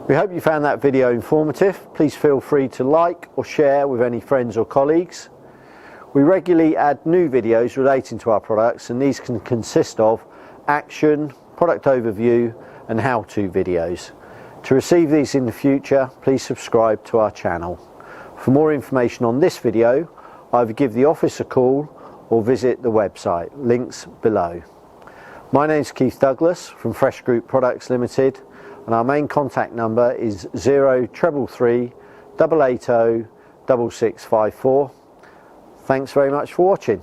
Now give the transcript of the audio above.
We hope you found that video informative. Please feel free to like or share with any friends or colleagues. We regularly add new videos relating to our products, and these can consist of action, product overview and how-to videos. To receive these in the future, please subscribe to our channel. For more information on this video, either give the office a call or visit the website, links below. My name is Keith Douglas from Fresh Group Products Limited, and our main contact number is 0333 880 6654. Thanks very much for watching.